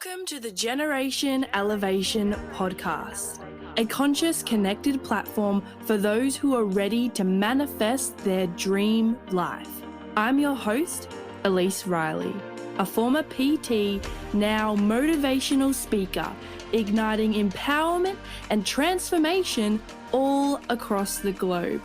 Welcome to the Generation Elevation podcast, a conscious, connected platform for those who are ready to manifest their dream life. I'm your host, Elise Riley, a former PT, now motivational speaker, igniting empowerment and transformation all across the globe.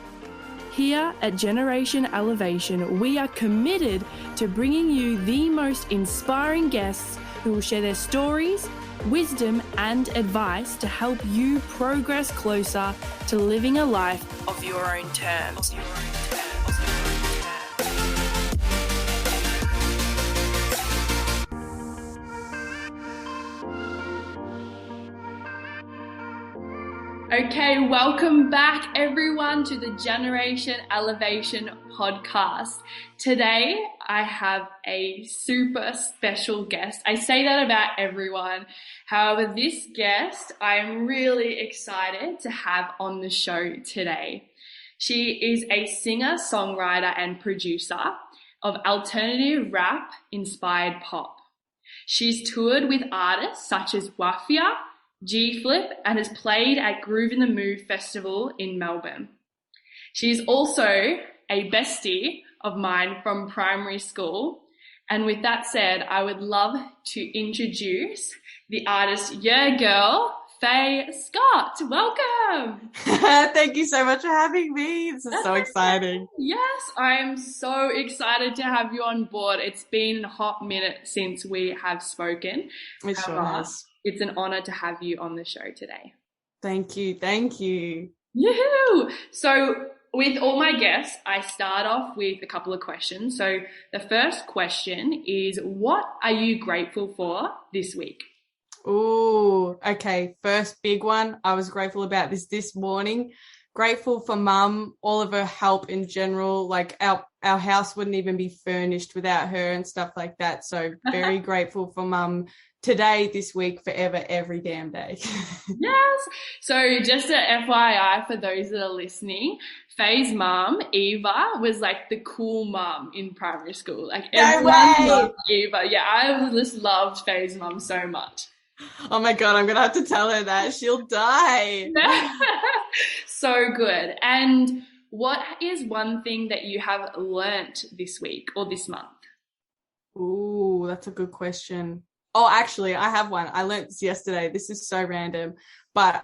Here at Generation Elevation, we are committed to bringing you the most inspiring guests who will share their stories, wisdom, and advice to help you progress closer to living a life of your own terms. Okay, welcome back everyone to the Generation Elevation podcast. Today I have a super special guest. I say that about everyone. However, this guest I'm really excited to have on the show today. She is a singer, songwriter, and producer of alternative rap inspired pop. She's toured with artists such as WAFIA G FLIP and has played at GROOVE in the Moo festival in Melbourne. She's also a bestie of mine from primary school. And with that said, I would love to introduce the artist Yergurl, Fae Scott. Welcome. Thank you so much for having me. This is so exciting. Yes, I'm so excited to have you on board. It's been a hot minute since we have spoken. It sure has. It's an honor to have you on the show today. Thank you. Thank you. Yoo-hoo! So with all my guests, I start off with a couple of questions. So the first question is, what are you grateful for this week? Ooh, okay. First big one. I was grateful about this morning. Grateful for Mum, all of her help in general. Like our house wouldn't even be furnished without her and stuff like that. So very grateful for Mum today, this week, forever, every damn day. Yes. So just a FYI for those that are listening, Faye's mum, Eva, was like the cool mum in primary school. Like everyone loved Eva. Yeah, I just loved Faye's mum so much. Oh my God, I'm going to have to tell her that. She'll die. So good. And what is one thing that you have learnt this week or this month? Ooh, that's a good question. Oh, actually, I have one. I learnt this yesterday. This is so random. But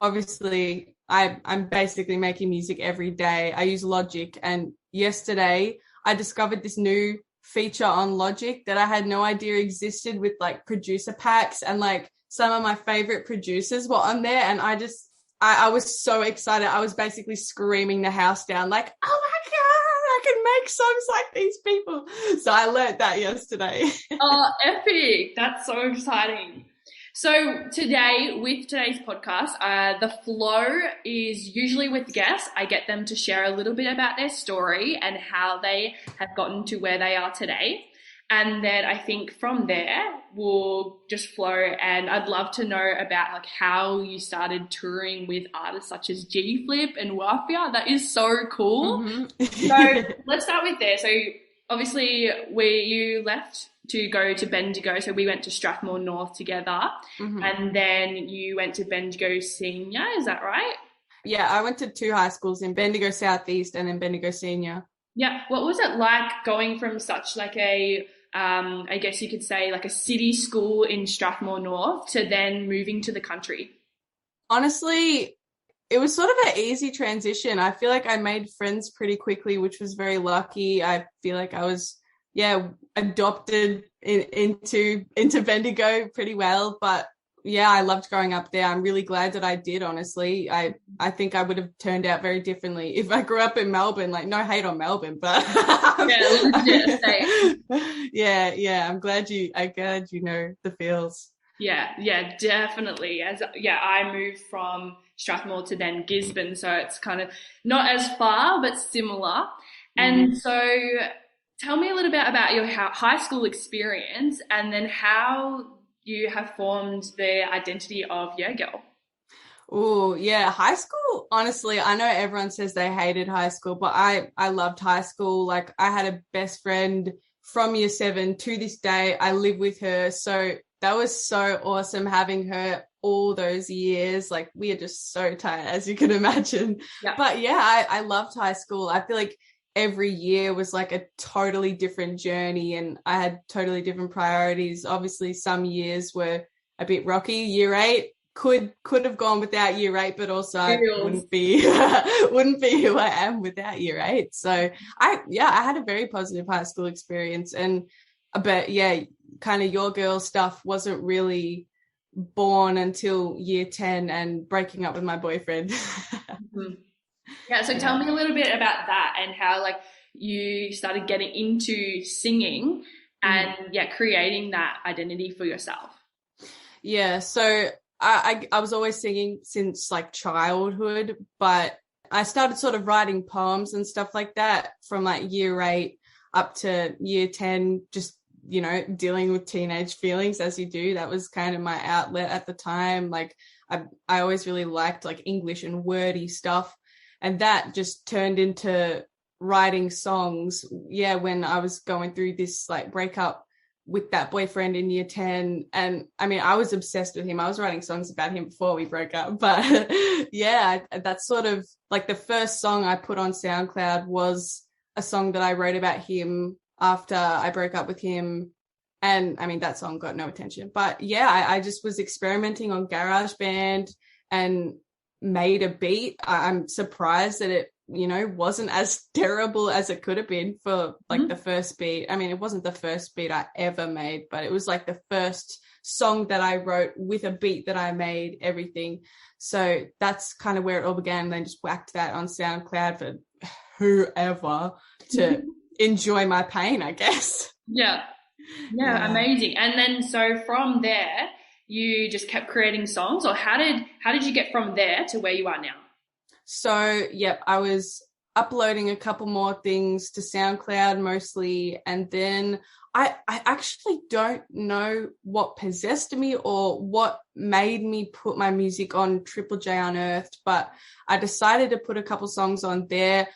obviously, I'm basically making music every day. I use Logic. And yesterday, I discovered this new feature on Logic that I had no idea existed with like producer packs, and like some of my favorite producers were on there, and I was so excited. I was basically screaming the house down like, oh my God, I can make songs like these people. So I learned that yesterday. Oh, epic. That's so exciting. So today, with today's podcast, the flow is usually with guests. I get them to share a little bit about their story and how they have gotten to where they are today. And then I think from there, we'll just flow. And I'd love to know about like how you started touring with artists such as G FLIP and WAFIA. That is so cool. Mm-hmm. So let's start with there. So obviously you left to go to Bendigo. So we went to Strathmore North together. Mm-hmm. And then you went to Bendigo Senior. Is that right? Yeah, I went to two high schools in Bendigo Southeast and then Bendigo Senior. Yeah. What was it like going from such like a, I guess you could say like a city school in Strathmore North to then moving to the country? Honestly, it was sort of an easy transition. I feel like I made friends pretty quickly, which was very lucky. I feel like I was, adopted into Bendigo pretty well. But yeah, I loved growing up there. I'm really glad that I did, honestly. I think I would have turned out very differently if I grew up in Melbourne. Like, no hate on Melbourne, but yeah, I'm glad you know the feels. Yeah, definitely. I moved from Strathmore to then Gisborne, so it's kind of not as far but similar. And so tell me a little bit about your high school experience and then how you have formed the identity of Yergurl. Oh, yeah. High school, honestly, I know everyone says they hated high school, but I loved high school. Like, I had a best friend from year 7 to this day. I live with her. So that was so awesome having her all those years. Like, we are just so tight, as you can imagine. Yeah. But yeah, I loved high school. I feel like every year was like a totally different journey, and I had totally different priorities. Obviously, some years were a bit rocky. Year 8 could have gone without year 8, but also I wouldn't be who I am without year 8. So I had a very positive high school experience. But yeah, kind of your girl stuff wasn't really born until year 10 and breaking up with my boyfriend. Mm-hmm. Yeah, so tell me a little bit about that and how like you started getting into singing and creating that identity for yourself. Yeah, so I was always singing since like childhood, but I started sort of writing poems and stuff like that from like year 8 up to year 10, just, you know, dealing with teenage feelings as you do. That was kind of my outlet at the time. Like I always really liked like English and wordy stuff. And that just turned into writing songs. Yeah, when I was going through this like breakup with that boyfriend in year 10. And I mean, I was obsessed with him. I was writing songs about him before we broke up. But yeah, that's sort of like the first song I put on SoundCloud was a song that I wrote about him after I broke up with him. And I mean, that song got no attention. But yeah, I just was experimenting on GarageBand and made a beat. I'm surprised that it, you know, wasn't as terrible as it could have been for like the first beat. I mean, it wasn't the first beat I ever made, but it was like the first song that I wrote with a beat that I made, everything. So that's kind of where it all began. And then just whacked that on SoundCloud for whoever to enjoy my pain, I guess. Yeah, amazing. And then so from there, you just kept creating songs, or how did you get from there to where you are now? So, yep, I was uploading a couple more things to SoundCloud mostly, and then I actually don't know what possessed me or what made me put my music on Triple J Unearthed, but I decided to put a couple songs on there.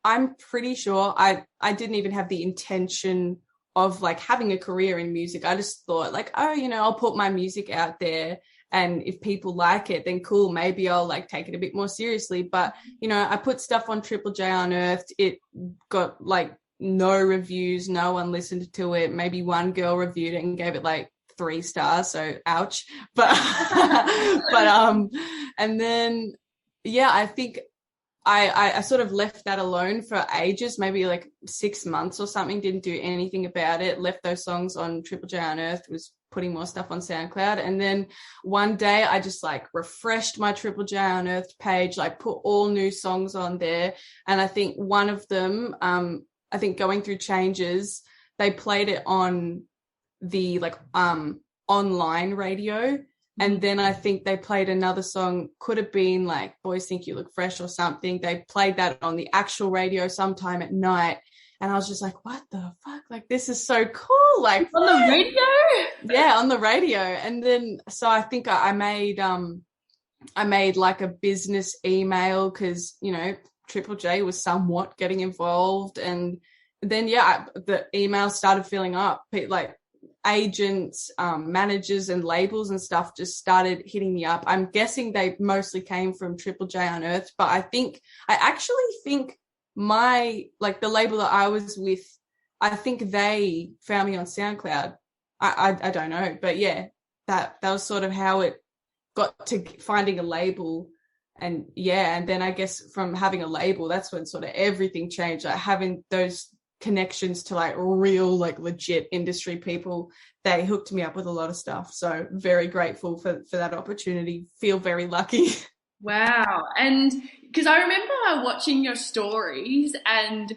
I'm pretty sure I didn't even have the intention of like having a career in music. I just thought like, oh, you know, I'll put my music out there, and if people like it, then cool, maybe I'll like take it a bit more seriously. But, you know, I put stuff on Triple J Unearthed. It got like no reviews. No one listened to it. Maybe one girl reviewed it and gave it like 3 stars. So ouch. But, and then, yeah, I think I sort of left that alone for ages, maybe like 6 months or something, didn't do anything about it, left those songs on Triple J Unearthed, was putting more stuff on SoundCloud. And then one day I just like refreshed my Triple J Unearthed page, like put all new songs on there. And I think one of them, I think Going Through Changes, they played it on the like online radio. And then I think they played another song, could have been like Boys Think You Look Fresh or something. They played that on the actual radio sometime at night. And I was just like, what the fuck? Like, this is so cool. Like, on the radio? Yeah, on the radio. And then, so I think I made like a business email because, you know, Triple J was somewhat getting involved. And then, yeah, the email started filling up. Like, agents, managers and labels and stuff just started hitting me up. I'm guessing they mostly came from Triple J Unearthed, but I actually think my, like the label that I was with, I think they found me on SoundCloud. I don't know, but yeah, that was sort of how it got to finding a label. And yeah, and then I guess from having a label, that's when sort of everything changed. Like having those connections to like real, like legit industry people, they hooked me up with a lot of stuff. So very grateful for that opportunity. Feel very lucky. Wow. And because I remember watching your stories, and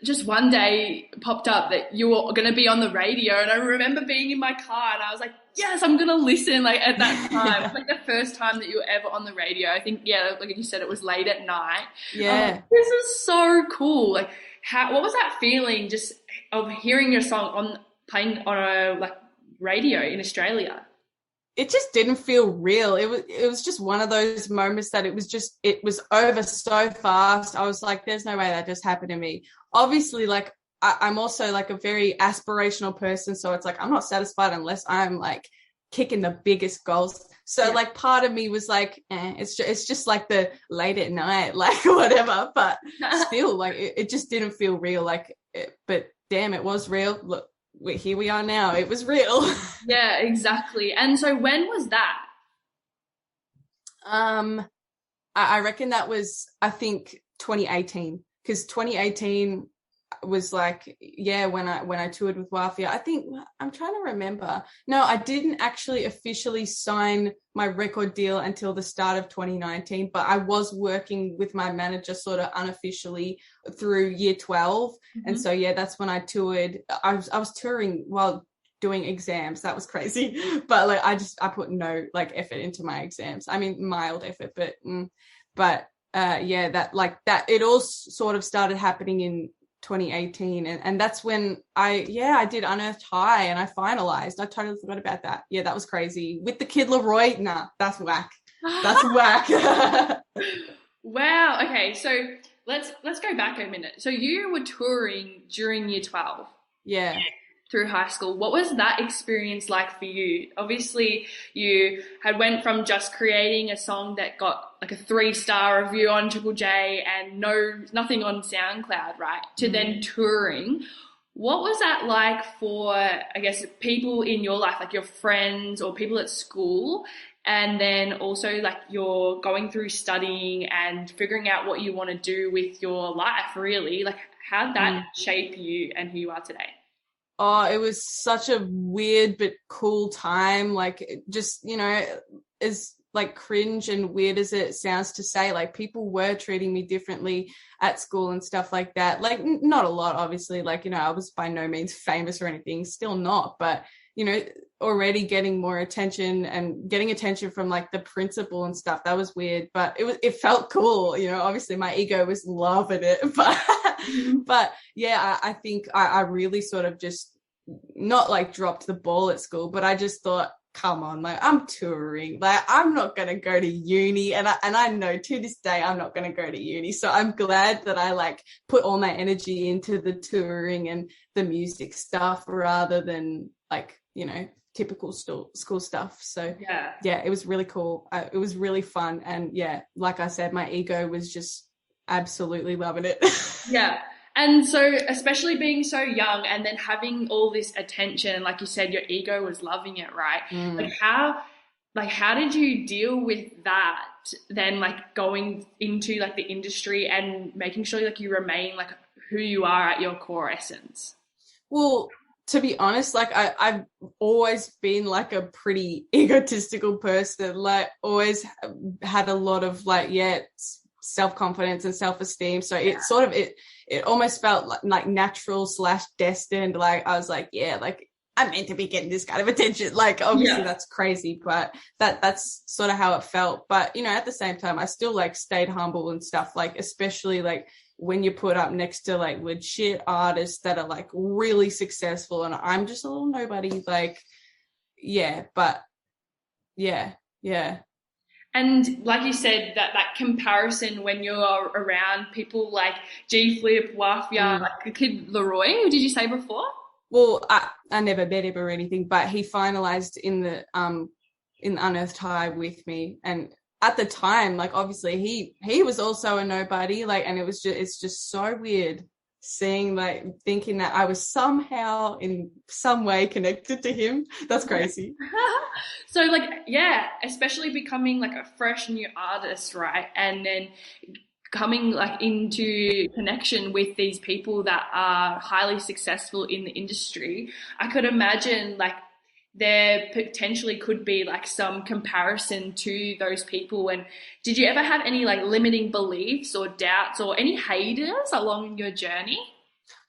just one day popped up that you were going to be on the radio, and I remember being in my car and I was like, yes, I'm going to listen. Like at that time, it was like the first time that you were ever on the radio. I think, yeah, like you said, it was late at night. Yeah. This is so cool. Like what was that feeling just of hearing your song playing on a like radio in Australia? It just didn't feel real. It was just one of those moments that it was over so fast. I was like, there's no way that just happened to me. Obviously, like I'm also like a very aspirational person. So it's like, I'm not satisfied unless I'm like kicking the biggest goals. So like part of me was like, it's just like the late at night, like whatever, but still like it just didn't feel real. Like, but damn, it was real. Look, here we are now. It was real. Yeah, exactly. And so when was that? I reckon that was, I think 2018, because 2018 was like, yeah, when I toured with WAFIA. I think, I'm trying to remember. No, I didn't actually officially sign my record deal until the start of 2019, but I was working with my manager sort of unofficially through year 12. Mm-hmm. And so, yeah, that's when I toured. I was touring while doing exams. That was crazy. But like, I put no like effort into my exams. I mean, mild effort, but yeah, that it all sort of started happening in 2018, and that's when I did Unearthed High, and I finalized. I totally forgot about that. Yeah, that was crazy with the Kid Leroy. Nah, that's whack. That's whack. Wow. Okay, so let's go back a minute. So you were touring during year 12. Yeah. Through high school. What was that experience like for you? Obviously, you had went from just creating a song that got like a 3-star review on Triple J and nothing on SoundCloud, right? To then touring. What was that like for, I guess, people in your life, like your friends or people at school? And then also like you're going through studying and figuring out what you want to do with your life, really. Like, how'd that shape you and who you are today? Oh, it was such a weird but cool time. Like, just, as like cringe and weird as it sounds to say, like people were treating me differently at school and stuff like that. Like, not a lot, obviously. Like, I was by no means famous or anything, still not, but already getting more attention and getting attention from like the principal and stuff. That was weird, but it felt cool. Obviously my ego was loving it, but yeah, I think I really sort of just not like dropped the ball at school, but I just thought, come on, like I'm touring, like I'm not going to go to uni. And I know to this day, I'm not going to go to uni. So I'm glad that I like put all my energy into the touring and the music stuff rather than like, typical school stuff. So yeah, it was really cool. It was really fun. And yeah, like I said, my ego was just absolutely loving it. Yeah. And so especially being so young and then having all this attention, and like you said, your ego was loving it, right? Like how did you deal with that then, like going into like the industry and making sure like you remain like who you are at your core essence? Well, to be honest, like I've always been like a pretty egotistical person, like always had a lot of like, self-confidence and self-esteem. So it sort of, it almost felt like natural / destined. Like I was like, yeah, like I'm meant to be getting this kind of attention. Like obviously that's crazy, but that's sort of how it felt. But, at the same time, I still like stayed humble and stuff, like especially like when you put up next to like legit artists that are like really successful and I'm just a little nobody, like, but yeah. And like you said, that comparison when you're around people like G FLIP, WAFIA, like Kid Leroy, who did you say before? Well, I never met him or anything, but he finalized in the Unearthed High with me, and at the time, like obviously he was also a nobody, like, and it's just so weird seeing, like, thinking that I was somehow in some way connected to him. That's crazy. So like, yeah, especially becoming like a fresh new artist, right? And then coming like into connection with these people that are highly successful in the industry, I could imagine like there potentially could be like some comparison to those people. And did you ever have any like limiting beliefs or doubts or any haters along your journey?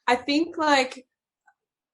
I think like,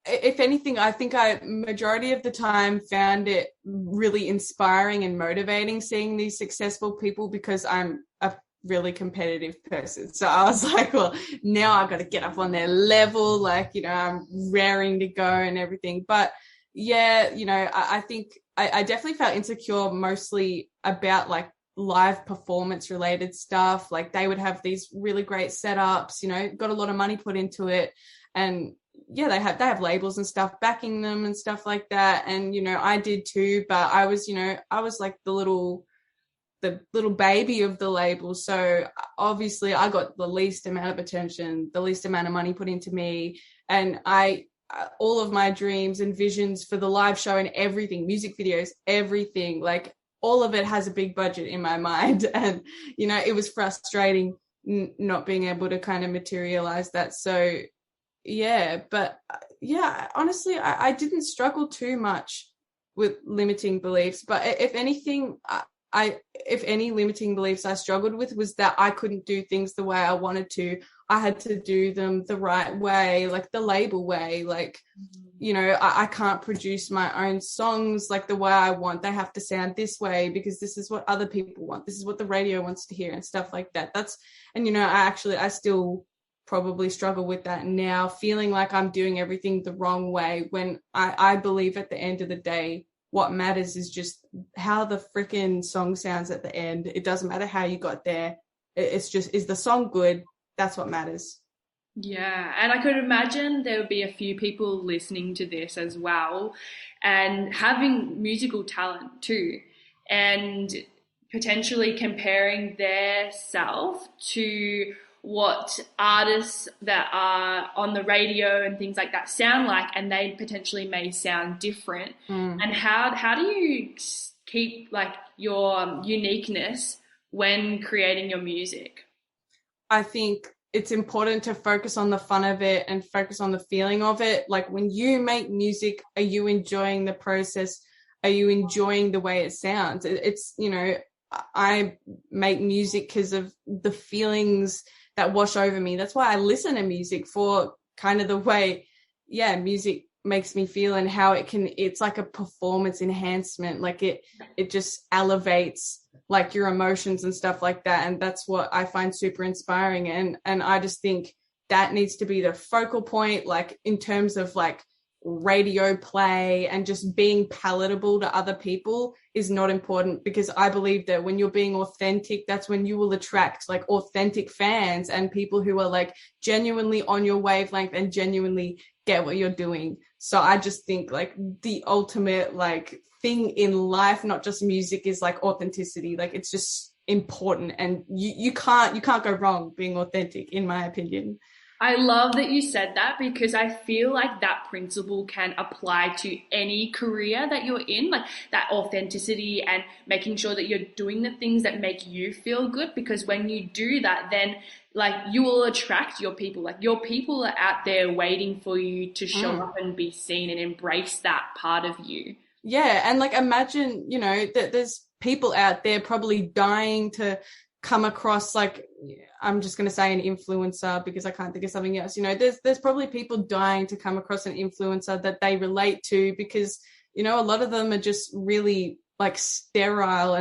if anything, I think I majority of the time found it really inspiring and motivating seeing these successful people, because I'm a really competitive person. So I was like, well, now I've got to get up on their level, like, I'm raring to go and everything. But yeah, I think I definitely felt insecure mostly about like live performance related stuff. Like they would have these really great setups, got a lot of money put into it. and yeah, they have labels and stuff backing them and stuff like that. And, you know, I did too, but I was, you know, I was like the little baby of the label. So obviously I got the least amount of attention, the least amount of money put into me. And all of my dreams and visions for the live show and everything, music videos, everything, like all of it has a big budget in my mind. And, you know, it was frustrating not being able to kind of materialize that. So yeah, but yeah, honestly, I didn't struggle too much with limiting beliefs, but if anything, if any limiting beliefs I struggled with was that I couldn't do things the way I wanted to. I had to do them the right way, like the label way. Like, you know, I can't produce my own songs like the way I want. They have to sound this way because this is what other people want. This is what the radio wants to hear and stuff like that. And, you know, I still probably struggle with that now, feeling like I'm doing everything the wrong way, when I believe at the end of the day, what matters is just how the freaking song sounds at the end. It doesn't matter how you got there. It's just, is the song good? That's what matters. Yeah, and I could imagine there would be a few people listening to this as well and having musical talent too, and potentially comparing their self to what artists that are on the radio and things like that sound like, and they potentially may sound different. And how do you keep like your uniqueness when creating your music? I think it's important to focus on the fun of it and focus on the feeling of it. Like when you make music, are you enjoying the process? Are you enjoying the way it sounds? It's, you know, I make music because of the feelings that wash over me. That's why I listen to music, for kind of the way, yeah, music makes me feel and how it's like a performance enhancement. Like it just elevates like your emotions and stuff like that. And that's what I find super inspiring. And I just think that needs to be the focal point, like in terms of like radio play and just being palatable to other people is not important, because I believe that when you're being authentic, that's when you will attract like authentic fans and people who are like genuinely on your wavelength and genuinely get what you're doing. So I just think like the ultimate like thing in life, not just music, is like authenticity. Like it's just important, and you can't go wrong being authentic, in my opinion. I love that you said that, because I feel like that principle can apply to any career that you're in, like that authenticity and making sure that you're doing the things that make you feel good. Because when you do that, then like you will attract your people. Like your people are out there waiting for you to show up and be seen and embrace that part of you. Yeah, and like imagine, you know, that there's people out there probably dying to come across, like, I'm just going to say an influencer because I can't think of something else. You know, there's probably people dying to come across an influencer that they relate to, because, you know, a lot of them are just really like sterile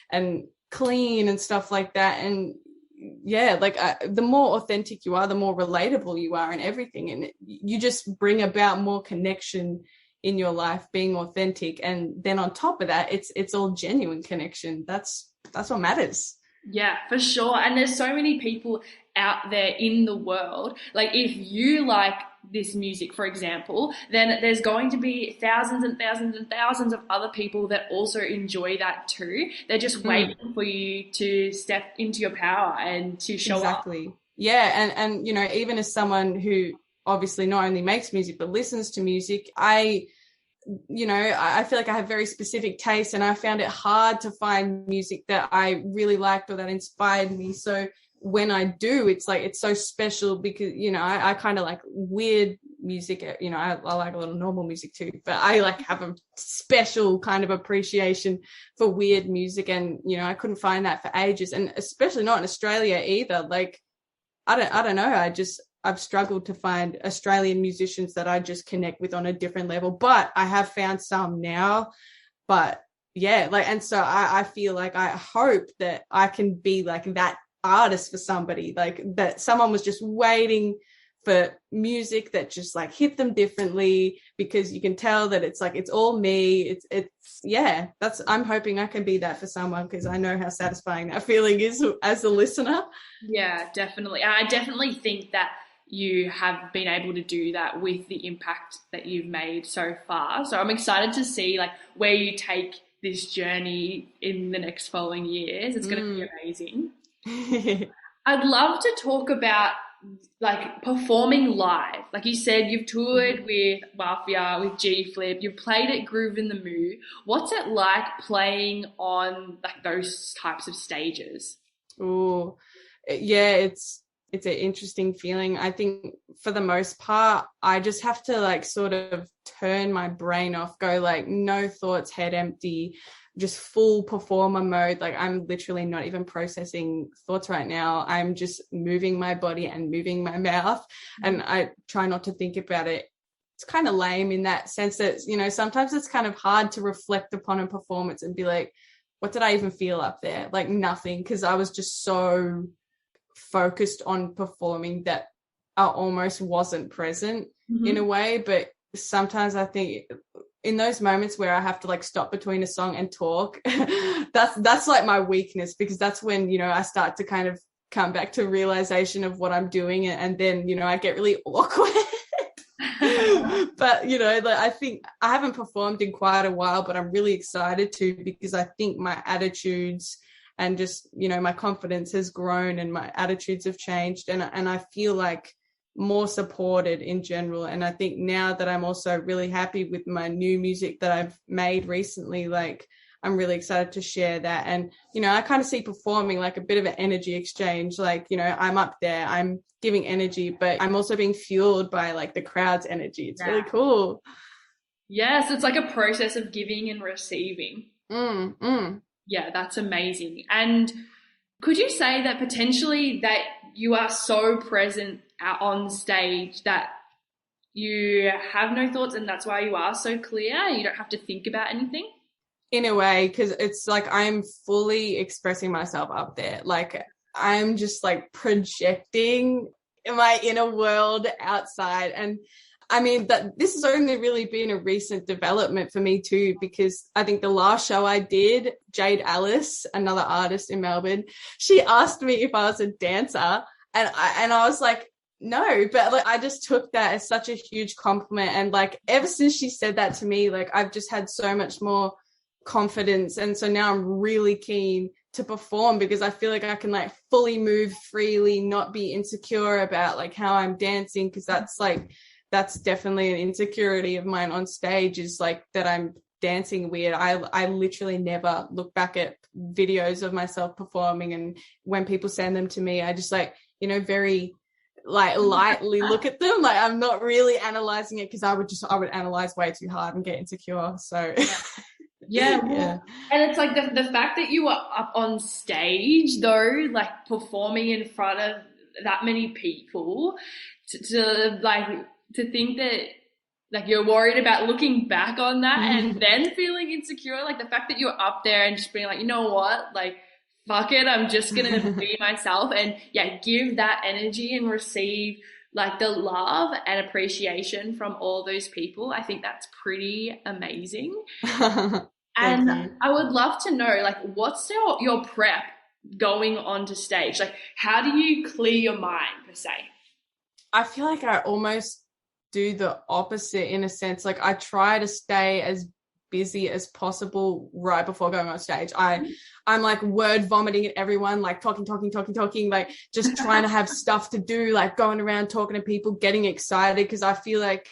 and clean and stuff like that. And yeah, like the more authentic you are, the more relatable you are and everything. And you just bring about more connection in your life being authentic. And then on top of that, it's all genuine connection. That's what matters. Yeah, for sure. And there's so many people out there in the world. Like if you like this music, for example, then there's going to be thousands and thousands and thousands of other people that also enjoy that too. They're just waiting for you to step into your power and to show up. Exactly. Yeah. And, you know, even as someone who obviously not only makes music, but listens to music, I feel like I have very specific tastes, and I found it hard to find music that I really liked or that inspired me. So when I do, it's like, it's so special because, you know, I kind of like weird music, you know, I like a little normal music too, but I like have a special kind of appreciation for weird music. And, you know, I couldn't find that for ages, and especially not in Australia either. Like, I don't know. I've struggled to find Australian musicians that I just connect with on a different level, but I have found some now. But yeah, like, and so I feel like I hope that I can be like that artist for somebody, like that someone was just waiting for music that just like hit them differently, because you can tell that it's like, it's all me. Yeah, I'm hoping I can be that for someone, because I know how satisfying that feeling is as a listener. Yeah, definitely. I definitely think that you have been able to do that with the impact that you've made so far. So I'm excited to see like where you take this journey in the next following years. It's going to be amazing. I'd love to talk about like performing live. Like you said, you've toured with WAFIA, with G FLIP, you've played at Groove in the Moo. What's it like playing on like those types of stages? Oh, yeah, it's an interesting feeling. I think for the most part, I just have to like sort of turn my brain off, go like no thoughts, head empty, just full performer mode. Like I'm literally not even processing thoughts right now. I'm just moving my body and moving my mouth, and I try not to think about it. It's kind of lame in that sense that, you know, sometimes it's kind of hard to reflect upon a performance and be like, what did I even feel up there? Like nothing, because I was just so focused on performing that I almost wasn't present in a way. But sometimes I think in those moments where I have to like stop between a song and talk, that's like my weakness, because that's when, you know, I start to kind of come back to realization of what I'm doing, and then, you know, I get really awkward. But, you know, like, I think I haven't performed in quite a while, but I'm really excited to, because I think my attitudes and just, you know, my confidence has grown and my attitudes have changed, and I feel like more supported in general. And I think now that I'm also really happy with my new music that I've made recently, like I'm really excited to share that. And, you know, I kind of see performing like a bit of an energy exchange. Like, you know, I'm up there, I'm giving energy, but I'm also being fueled by like the crowd's energy. It's really cool. Yes, it's like a process of giving and receiving. Yeah, that's amazing. And could you say that potentially that you are so present out on stage that you have no thoughts, and that's why you are so clear? You don't have to think about anything? In a way, because it's like I'm fully expressing myself up there. Like I'm just like projecting my inner world outside. And I mean, that this has only really been a recent development for me too, because I think the last show I did, Jade Alice, another artist in Melbourne, she asked me if I was a dancer, and I was like, no, but like I just took that as such a huge compliment. And like ever since she said that to me, like I've just had so much more confidence, and so now I'm really keen to perform, because I feel like I can like fully move freely, not be insecure about like how I'm dancing, because that's definitely an insecurity of mine on stage, is like that I'm dancing weird. I literally never look back at videos of myself performing, and when people send them to me, I just like, you know, very like lightly look at them. Like I'm not really analyzing it, because I would analyze way too hard and get insecure. So Yeah. And it's like the fact that you are up on stage though, like performing in front of that many people, to think that like you're worried about looking back on that and then feeling insecure. Like the fact that you're up there and just being like, you know what, like fuck it, I'm just gonna be myself, and give that energy and receive like the love and appreciation from all those people. I think that's pretty amazing. And I would love to know, like, what's your prep going onto stage? Like, how do you clear your mind, per se? I feel like I almost do the opposite in a sense. Like I try to stay as busy as possible right before going on stage. I'm like word vomiting at everyone, like talking, like just trying to have stuff to do, like going around talking to people, getting excited, because I feel like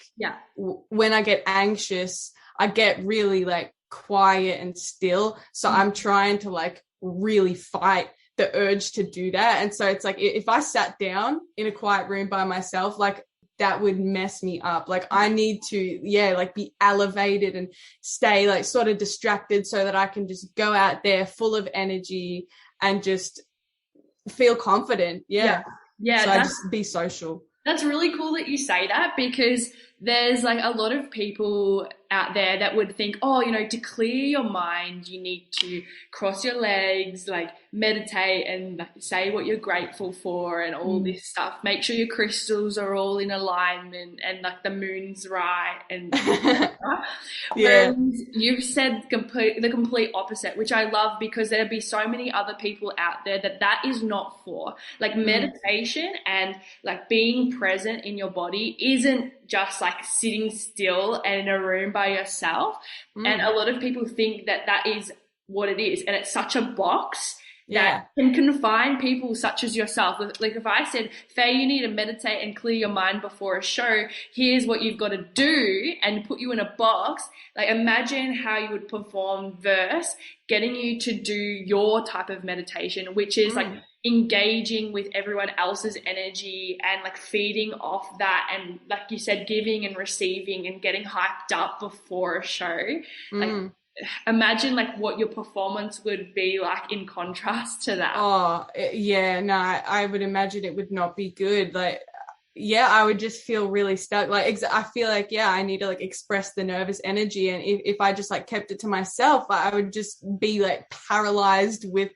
when I get anxious, I get really like quiet and still. So I'm trying to like really fight the urge to do that. And so it's like if I sat down in a quiet room by myself, like that would mess me up. Like I need to like be elevated and stay like sort of distracted, so that I can just go out there full of energy and just feel confident. So I just be social. That's really cool that you say that, because there's like a lot of people out there that would think, oh, you know, to clear your mind, you need to cross your legs, like meditate and like, say what you're grateful for and all this stuff. Make sure your crystals are all in alignment and like the moon's right. And Yeah. whereas you've said the complete opposite, which I love, because there'd be so many other people out there that is not for. Like meditation and like being present in your body isn't just like sitting still and in a room by yourself. And a lot of people think that is what it is, and it's such a box that can confine people such as yourself. Like if I said, Faye, you need to meditate and clear your mind before a show, here's what you've got to do, and put you in a box, like imagine how you would perform versus getting you to do your type of meditation, which is like engaging with everyone else's energy and like feeding off that, and like you said, giving and receiving and getting hyped up before a show. Like imagine like what your performance would be like in contrast to that. Oh yeah, no, I would imagine it would not be good. Like yeah, I would just feel really stuck. Like I feel like I need to like express the nervous energy, and if I just like kept it to myself, I would just be like paralyzed with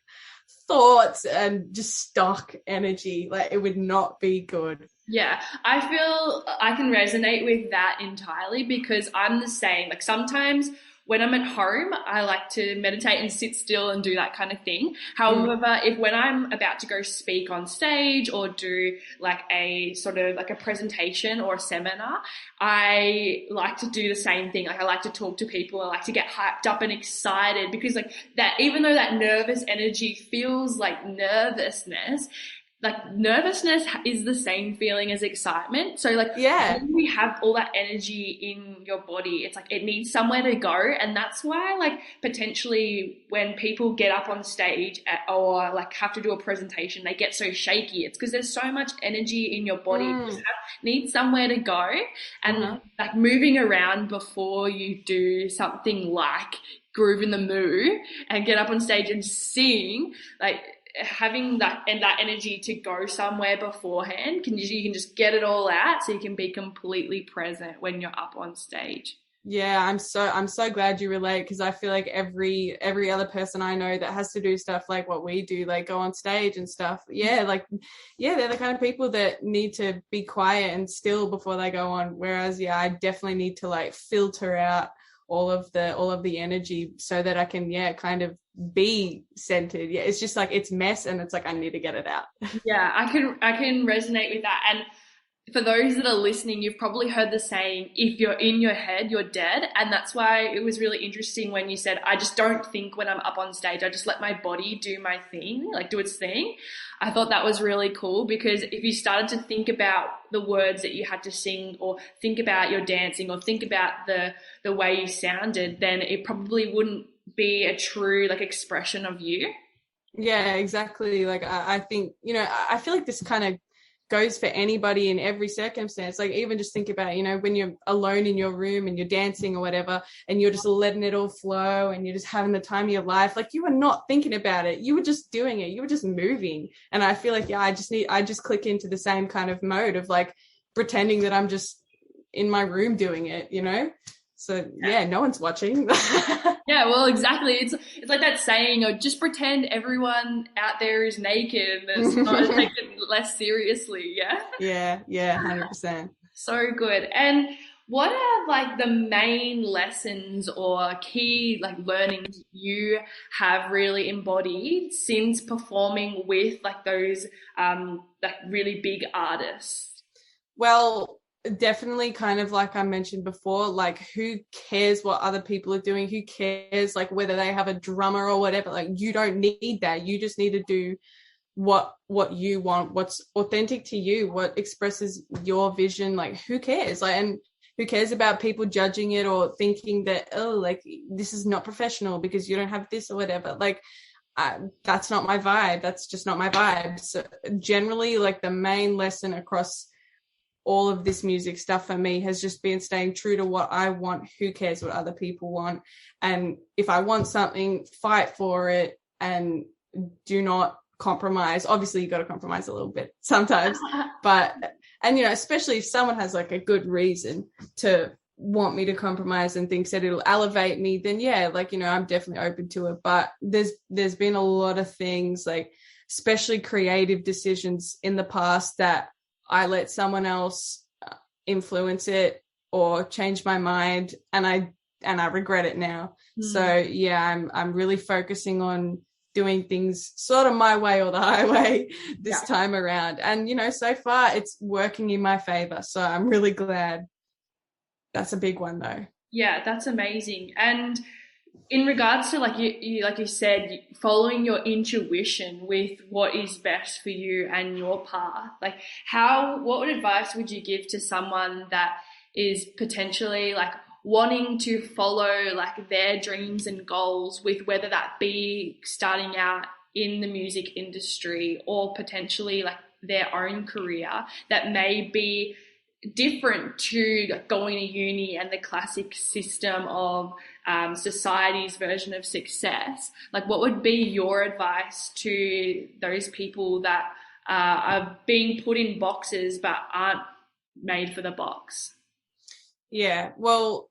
thoughts and just stuck energy. Like it would not be good. Yeah, I feel I can resonate with that entirely, because I'm the same. Like sometimes when I'm at home, I like to meditate and sit still and do that kind of thing. However, when I'm about to go speak on stage or do like a sort of like a presentation or a seminar, I like to do the same thing. Like I like to talk to people. I like to get hyped up and excited, because like that, even though that nervous energy feels like nervousness, like nervousness is the same feeling as excitement. So like when we have all that energy in your body, it's like it needs somewhere to go. And that's why like potentially when people get up on stage or like have to do a presentation, they get so shaky. It's because there's so much energy in your body. You just need somewhere to go. And like moving around before you do something like Groove in the Moo and get up on stage and sing, like having that and that energy to go somewhere beforehand, you can just get it all out so you can be completely present when you're up on stage. Yeah, I'm so glad you relate, because I feel like every other person I know that has to do stuff like what we do, like go on stage and stuff, they're the kind of people that need to be quiet and still before they go on, whereas I definitely need to like filter out all of the energy so that I can kind of be centered. It's just like it's mess, and it's like I need to get it out. Yeah, I can resonate with that. And for those that are listening, you've probably heard the saying, if you're in your head, you're dead. And that's why it was really interesting when you said, I just don't think when I'm up on stage, I just let my body do my thing, like do its thing. I thought that was really cool, because if you started to think about the words that you had to sing, or think about your dancing, or think about the way you sounded, then it probably wouldn't be a true like expression of you. Yeah, exactly. Like I think, I feel like this kind of goes for anybody in every circumstance. Like even just think about, when you're alone in your room and you're dancing or whatever, and you're just letting it all flow and you're just having the time of your life. Like you were not thinking about it. You were just doing it. You were just moving. And I feel like, I just click into the same kind of mode of like pretending that I'm just in my room doing it, So no one's watching. Yeah, well, exactly. It's like that saying, just pretend everyone out there is naked, and it's not take it less seriously. Yeah. Yeah, 100%. So good. And what are like the main lessons or key like learnings you have really embodied since performing with like those like really big artists? Well, definitely kind of like I mentioned before, like who cares what other people are doing? Who cares like whether they have a drummer or whatever? Like you don't need that. You just need to do what you want, what's authentic to you, what expresses your vision. Like who cares? Like, and who cares about people judging it or thinking that, oh, like this is not professional because you don't have this or whatever. Like that's not my vibe. That's just not my vibe. So generally, like the main lesson across all of this music stuff for me has just been staying true to what I want. Who cares what other people want? And if I want something, fight for it and do not compromise. Obviously, you got to compromise a little bit sometimes, but, and, especially if someone has like a good reason to want me to compromise and thinks that it'll elevate me, then yeah, like, you know, I'm definitely open to it. But there's been a lot of things, like especially creative decisions in the past, that I let someone else influence it or change my mind, and I regret it now. So yeah, I'm really focusing on doing things sort of my way or the highway this time around. And, you know, so far it's working in my favor. So I'm really glad. That's a big one though. Yeah, that's amazing. And in regards to like you said, following your intuition with what is best for you and your path, like what advice would you give to someone that is potentially like wanting to follow like their dreams and goals, with whether that be starting out in the music industry or potentially like their own career that may be different to going to uni and the classic system of society's version of success? Like, what would be your advice to those people that are being put in boxes but aren't made for the box? Yeah, well,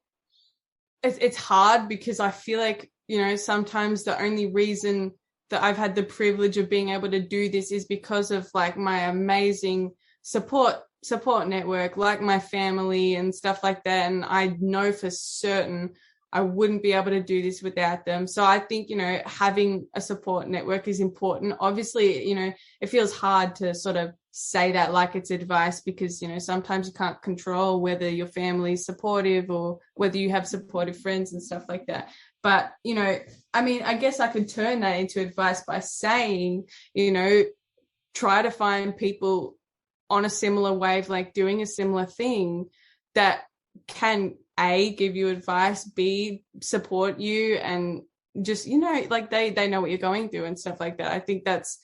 it's hard because I feel like, you know, sometimes the only reason that I've had the privilege of being able to do this is because of like my amazing support network, like my family and stuff like that. And I know for certain I wouldn't be able to do this without them. So I think, you know, having a support network is important. Obviously, you know, it feels hard to sort of say that like it's advice, because, you know, sometimes you can't control whether your family is supportive or whether you have supportive friends and stuff like that. But, you know, I mean, I guess I could turn that into advice by saying, you know, try to find people on a similar wavelength, doing a similar thing, that can A, give you advice, B, support you, and just, you know, like they know what you're going through and stuff like that. I think that's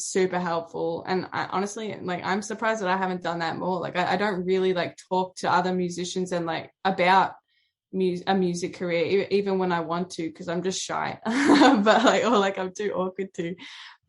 super helpful. And I honestly, like, I'm surprised that I haven't done that more. Like I don't really like talk to other musicians and like about a music career, even when I want to, because I'm just shy. But like, or like I'm too awkward to.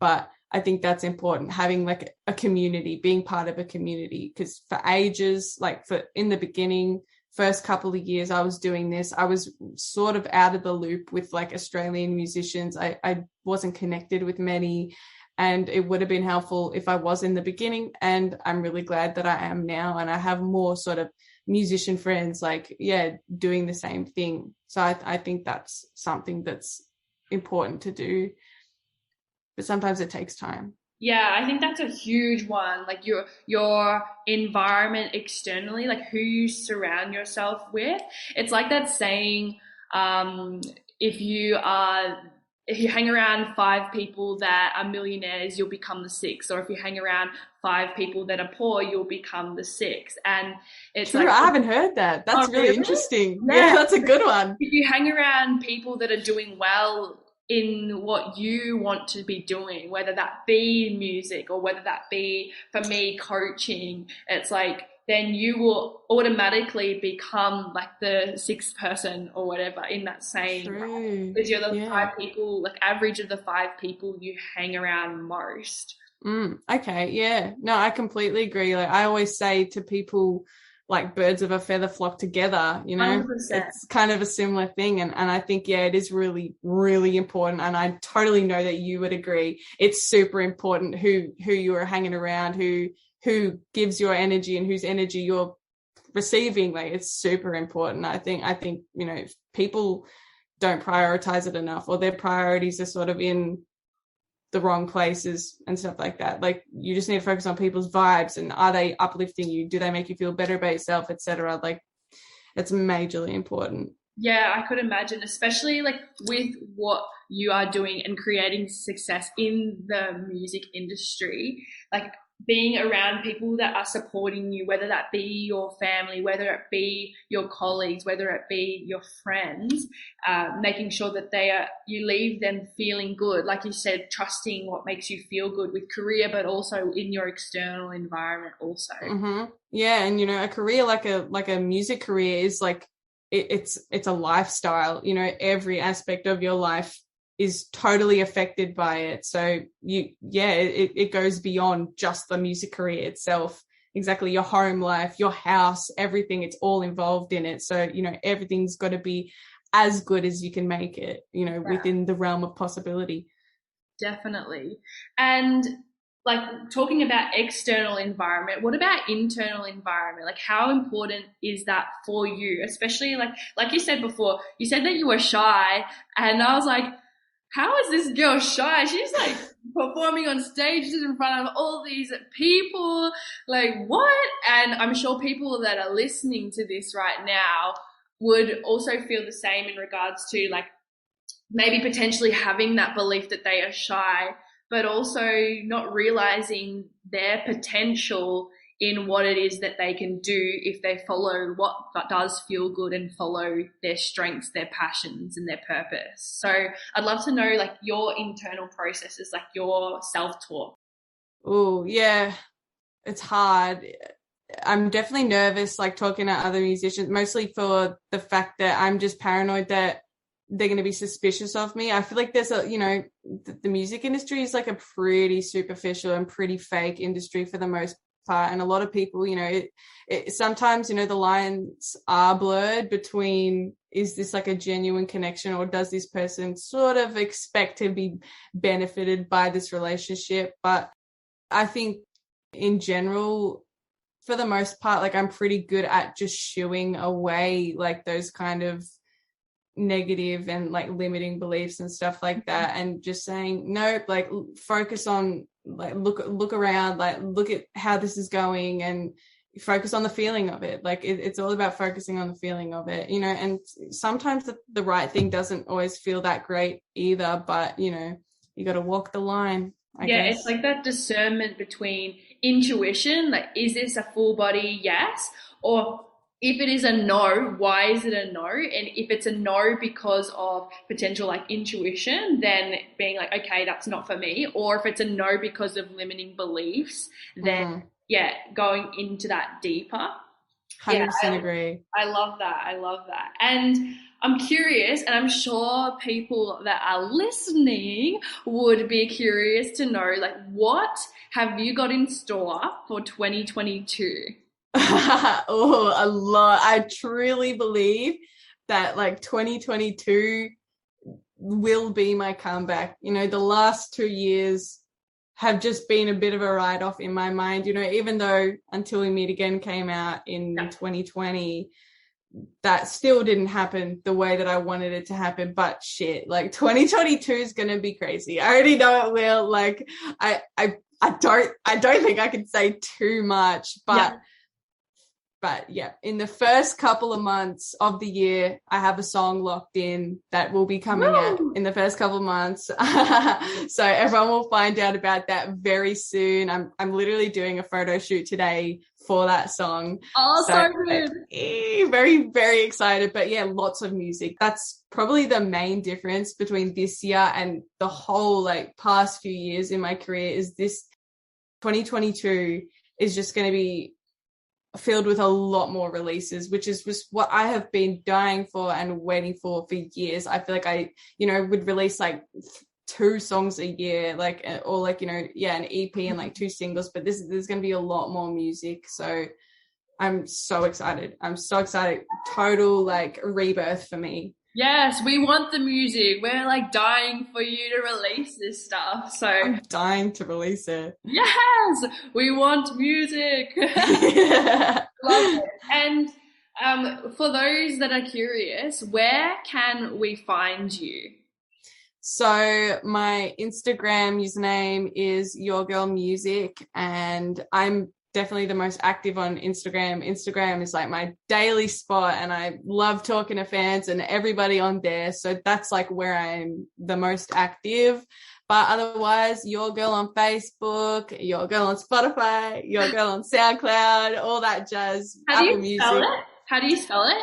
But I think that's important, having like a community, being part of a community, because for ages, like in the beginning, first couple of years I was doing this, I was sort of out of the loop with like Australian musicians. I wasn't connected with many, and it would have been helpful if I was in the beginning. And I'm really glad that I am now, and I have more sort of musician friends, like, yeah, doing the same thing. So I think that's something that's important to do. But sometimes it takes time. Yeah, I think that's a huge one. Like your environment externally, like who you surround yourself with. It's like that saying, if you hang around 5 people that are millionaires, you'll become the 6th. Or if you hang around 5 people that are poor, you'll become the 6th. And it's true, like, I haven't heard that. That's really interesting. Yeah, that's a good one. If you hang around people that are doing well in what you want to be doing, whether that be music or whether that be, for me, coaching, it's like then you will automatically become like the 6th person or whatever in that same, because you're the 5 people, like average of the 5 people you hang around most. Okay, yeah. No, I completely agree. Like I always say to people, like birds of a feather flock together, you know. 100%. It's kind of a similar thing. And I think, yeah, it is really, really important. And I totally know that you would agree. It's super important who you are hanging around, who gives your energy and whose energy you're receiving. Like it's super important. I think, you know, if people don't prioritize it enough, or their priorities are sort of in the wrong places and stuff like that. Like you just need to focus on people's vibes, and are they uplifting you? Do they make you feel better about yourself, etc.? Like it's majorly important. Yeah, I could imagine, especially like with what you are doing and creating success in the music industry, like being around people that are supporting you, whether that be your family, whether it be your colleagues, whether it be your friends, making sure that you leave them feeling good. Like you said, trusting what makes you feel good with career, but also in your external environment also. Mm-hmm. Yeah. And, you know, a career like a music career is like, it's a lifestyle, you know, every aspect of your life is totally affected by it. So it goes beyond just the music career itself. exactly your home life, your house, everything. It's all involved in it. So, you know, everything's got to be as good as you can make it, you know, within the realm of possibility. Definitely. And like talking about external environment, what about internal environment? Like how important is that for you? Especially like you said before, you said that you were shy, and I was like, how is this girl shy? She's like performing on stages in front of all these people. Like what? And I'm sure people that are listening to this right now would also feel the same in regards to like maybe potentially having that belief that they are shy, but also not realizing their potential in what it is that they can do if they follow what does feel good and follow their strengths, their passions, and their purpose. So I'd love to know like your internal processes, like your self-talk. Oh, yeah, it's hard. I'm definitely nervous, like talking to other musicians, mostly for the fact that I'm just paranoid that they're going to be suspicious of me. I feel like there's a, you know, the music industry is like a pretty superficial and pretty fake industry for the most part. And a lot of people, you know, it sometimes, you know, the lines are blurred between, is this like a genuine connection, or does this person sort of expect to be benefited by this relationship? But I think in general, for the most part, like I'm pretty good at just shooing away like those kind of negative and like limiting beliefs and stuff like that, and just saying nope, like focus on, like look around, like look at how this is going, and focus on the feeling of it. Like it's all about focusing on the feeling of it, you know. And sometimes the right thing doesn't always feel that great either, but you know, you got to walk the line, I guess. It's like that discernment between intuition, like is this a full body yes, or if it is a no, why is it a no? And if it's a no because of potential like intuition, then being like, okay, that's not for me. Or if it's a no because of limiting beliefs, then going into that deeper. 100% agree. I love that. I love that. And I'm curious, and I'm sure people that are listening would be curious to know, like, what have you got in store for 2022? Oh, a lot. I truly believe that like 2022 will be my comeback. You know, the last 2 years have just been a bit of a write-off in my mind, you know, even though Until We Meet Again came out in 2020, that still didn't happen the way that I wanted it to happen. But shit, like 2022 is going to be crazy. I already know it will. Like I don't think I can say too much, but yeah, in the first couple of months of the year, I have a song locked in that will be coming out in the first couple of months. So everyone will find out about that very soon. I'm literally doing a photo shoot today for that song. Oh, so good. Very, very excited. But yeah, lots of music. That's probably the main difference between this year and the whole like past few years in my career, is this 2022 is just going to be filled with a lot more releases, which is just what I have been dying for and waiting for years. I feel like I, you know, would release like 2 songs a year, like, or like, you know, an EP and like 2 singles, but there's going to be a lot more music. So I'm so excited. Total like rebirth for me. Yes, we want the music. We're like dying for you to release this stuff. So I'm dying to release it. Yes, we want music. Yeah. Love it. And for those that are curious, where can we find you? So my Instagram username is Yergurl Music, and I'm definitely the most active on Instagram. Instagram is like my daily spot, and I love talking to fans and everybody on there. So that's like where I'm the most active. But otherwise, Yergurl on Facebook, Yergurl on Spotify, Yergurl on SoundCloud, all that jazz. How do you spell it? How do you spell it?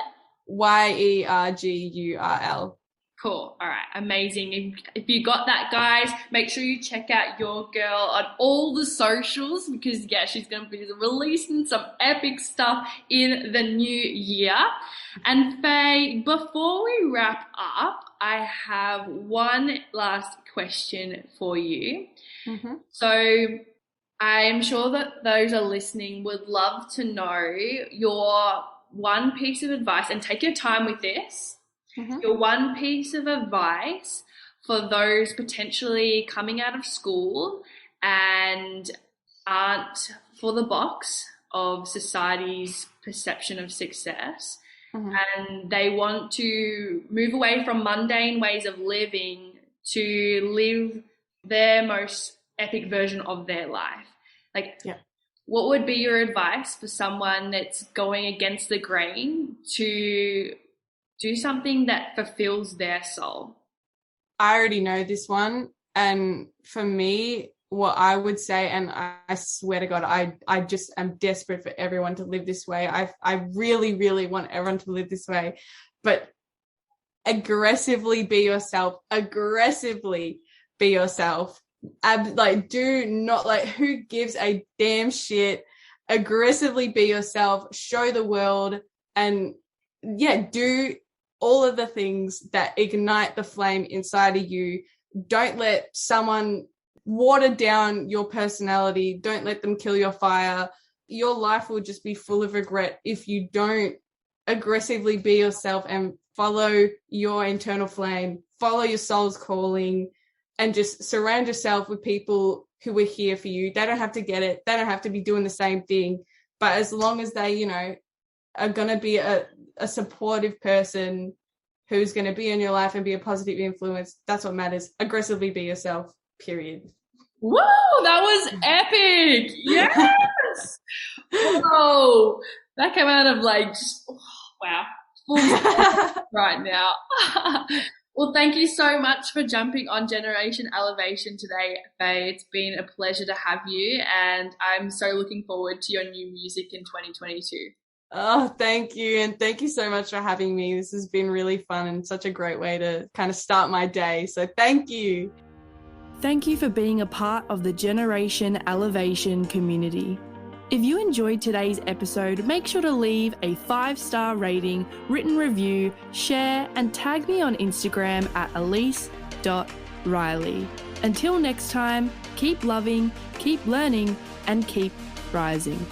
Yergurl. Cool. All right. Amazing. If you got that, guys, make sure you check out Yergurl on all the socials, because she's going to be releasing some epic stuff in the new year. And Faye, before we wrap up, I have one last question for you. Mm-hmm. So I'm sure that those are listening would love to know your one piece of advice, and take your time with this. Your one piece of advice for those potentially coming out of school and aren't for the box of society's perception of success, and they want to move away from mundane ways of living to live their most epic version of their life. What would be your advice for someone that's going against the grain to do something that fulfills their soul? I already know this one. And for me, what I would say, and I swear to God, I just am desperate for everyone to live this way. I really, really want everyone to live this way. But aggressively be yourself. Aggressively be yourself. Do not, who gives a damn shit? Aggressively be yourself. Show the world, and do all of the things that ignite the flame inside of you. Don't let someone water down your personality. Don't let them kill your fire. Your life will just be full of regret if you don't aggressively be yourself and follow your internal flame, follow your soul's calling, and just surround yourself with people who are here for you. They don't have to get it. They don't have to be doing the same thing. But as long as they, are going to be a supportive person who's going to be in your life and be a positive influence, that's what matters. Aggressively be yourself, period. Woo! That was epic! Yes! Whoa! That came out of wow. Full right now. Well, thank you so much for jumping on Generation Elevation today, Faye. It's been a pleasure to have you, and I'm so looking forward to your new music in 2022. Oh, thank you. And thank you so much for having me. This has been really fun and such a great way to kind of start my day. So thank you. Thank you for being a part of the Generation Elevation community. If you enjoyed today's episode, make sure to leave a 5-star rating, written review, share, and tag me on Instagram at elise.riley. Until next time, keep loving, keep learning, and keep rising.